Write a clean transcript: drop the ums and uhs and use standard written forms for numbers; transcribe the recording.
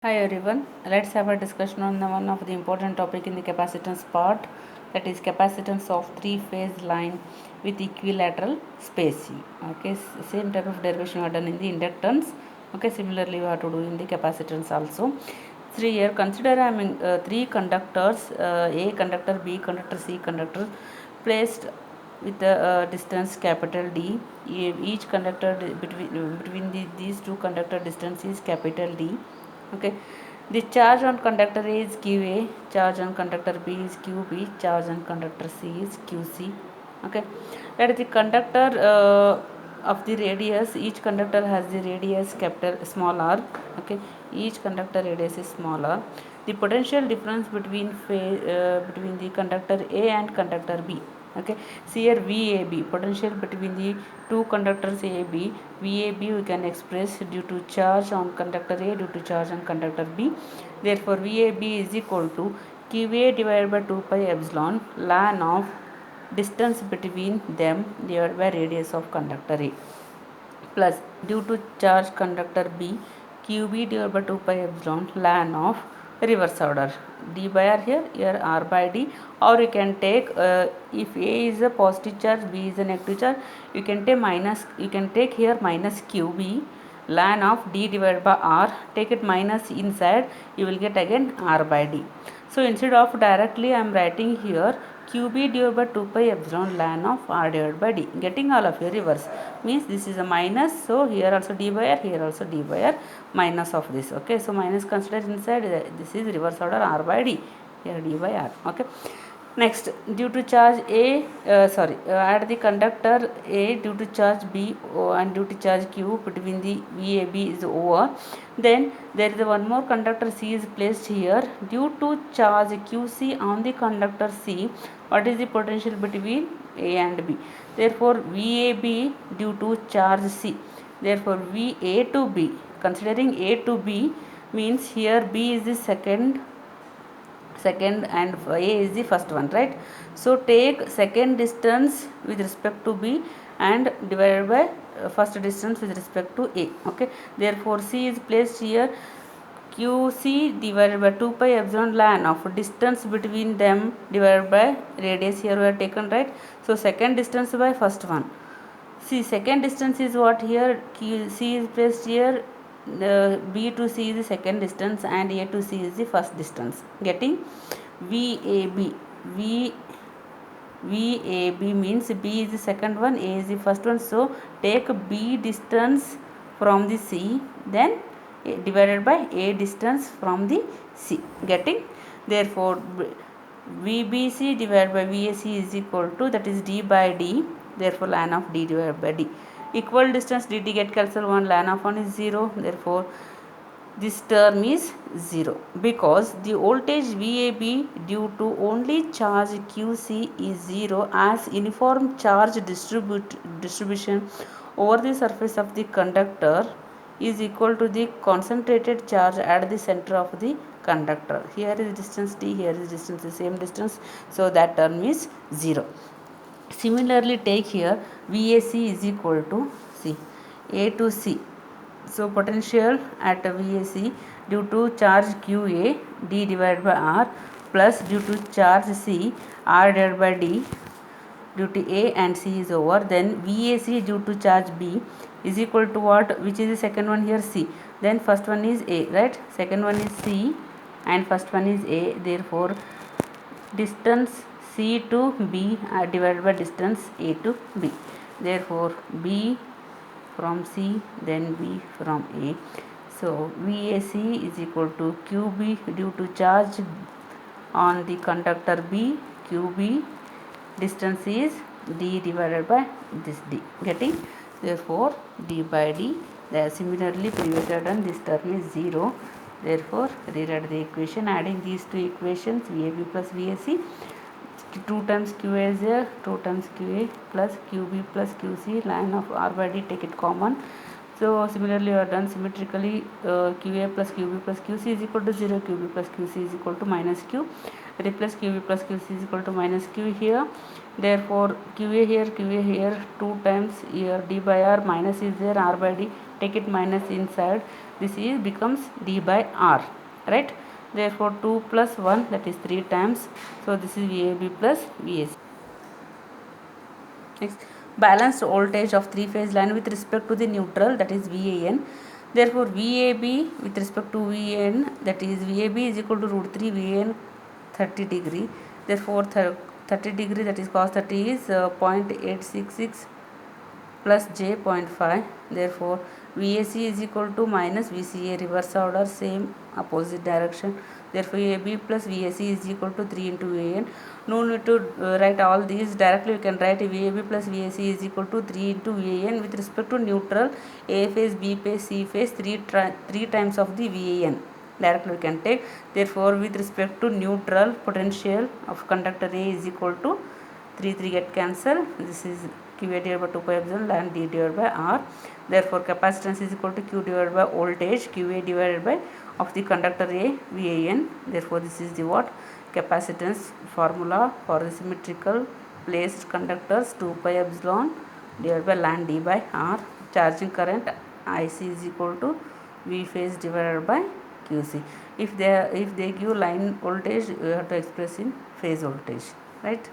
Hi everyone, let's have a discussion on one of the important topic in the capacitance part, that is capacitance of three-phase line with equilateral spacing. Okay, same type of derivation we have done in the inductance. Okay, similarly we have to do in the capacitance also. So here consider three conductors, A conductor, B conductor, C conductor, placed with the distance capital D. Each conductor between these two conductor distance is capital D. Okay, the charge on conductor A is qa, charge on conductor B is qb, charge on conductor C is qc. Okay, that is the conductor of the radius. Each conductor has the radius capital small r. Okay, each conductor radius is small r. The potential difference between the conductor A and conductor B. Okay, see here VAB, potential between the two conductors AB. VAB we can express due to charge on conductor A due to charge on conductor B. Therefore VAB is equal to QA divided by 2 pi epsilon ln of distance between them divided by radius of conductor A, plus due to charge conductor B, QB divided by 2 pi epsilon ln of reverse order d by r, here r by d, or you can take if A is a positive charge, B is a negative charge, you can take here minus QB ln of d divided by r, take it minus inside, you will get again r by d. So instead of directly I am writing here QB divided by 2 pi epsilon ln of r divided by d, getting all of your reverse, means this is a minus, so here also d by r, here also d by r, minus of this. Okay, so minus considered inside, this is reverse order r by d, here d by r. Okay, next, due to charge A, add the conductor A due to charge B and due to charge Q between the VAB is over. Then there is one more conductor C is placed here. Due to charge QC on the conductor C, what is the potential between A and B? Therefore VAB due to charge C. Therefore VA to B, considering A to B, means here B is the second and A is the first one, right? So take second distance with respect to B and divided by first distance with respect to A. Okay, therefore C is placed here, QC divided by 2 pi epsilon ln of distance between them divided by radius, here we have taken, right? So second distance by first one. See, second distance is what here, C is placed here, B to C is the second distance and A to C is the first distance, getting VAB. VAB means B is the second one, A is the first one, so take B distance from the C, then divided by A distance from the C, getting, therefore VBC divided by VAC is equal to, that is d by d, therefore ln of d divided by d. Equal distance dt get cancelled, 1 ln of 1 is 0, therefore this term is 0, because the voltage VAB due to only charge QC is 0, as uniform charge distribution over the surface of the conductor is equal to the concentrated charge at the center of the conductor. Here is distance d, here is distance, the same distance, so that term is 0. Similarly take here VAC is equal to C, A to C. So potential at VAC due to charge QA d divided by r, plus due to charge C r divided by d, due to A and C is over. Then VAC due to charge B is equal to what, which is the second one here, C, then first one is A, right? Second one is C and first one is A, therefore distance C to B divided by distance A to B, therefore B from C, then B from A. So VAC is equal to QB due to charge on the conductor B, QB distance is d divided by this d, getting, therefore d by d. Similarly previously done, this term is 0, therefore rewrite the equation, adding these two equations, VAB plus VAC, 2 times QA is there, 2 times QA plus QB plus QC, line of r by d, take it common. So similarly we are done symmetrically, QA plus QB plus QC is equal to 0, QB plus QC is equal to minus Q, replace QB plus QC is equal to minus Q here, therefore QA here 2 times here d by r, minus is there, r by d, take it minus inside, this is becomes d by r, right? Therefore 2 plus 1, that is 3 times, so this is VAB plus VAC. Next, balanced voltage of three phase line with respect to the neutral, that is VAN. Therefore VAB with respect to VAN, that is VAB is equal to root 3 VAN 30 degree. Therefore 30 degree, that is cos 30 is 0.866 plus j 0.5. Therefore VAC is equal to minus VCA, reverse order, same opposite direction. Therefore AB plus VAC is equal to 3 into VAN. No need to write all these directly. You can write VAB plus VAC is equal to 3 into VAN with respect to neutral, A phase, B phase, C phase, 3 times of the VAN. Directly we can take. Therefore with respect to neutral, potential of conductor A is equal to 3 get cancelled. This is QA divided by 2 pi epsilon ln D divided by R. Therefore capacitance is equal to Q divided by voltage QA divided by of the conductor A VAN. Therefore this is the what capacitance formula for the symmetrical placed conductors, 2 pi epsilon divided by ln D by R. Charging current IC is equal to V phase divided by QC. If they give line voltage, you have to express in phase voltage, right?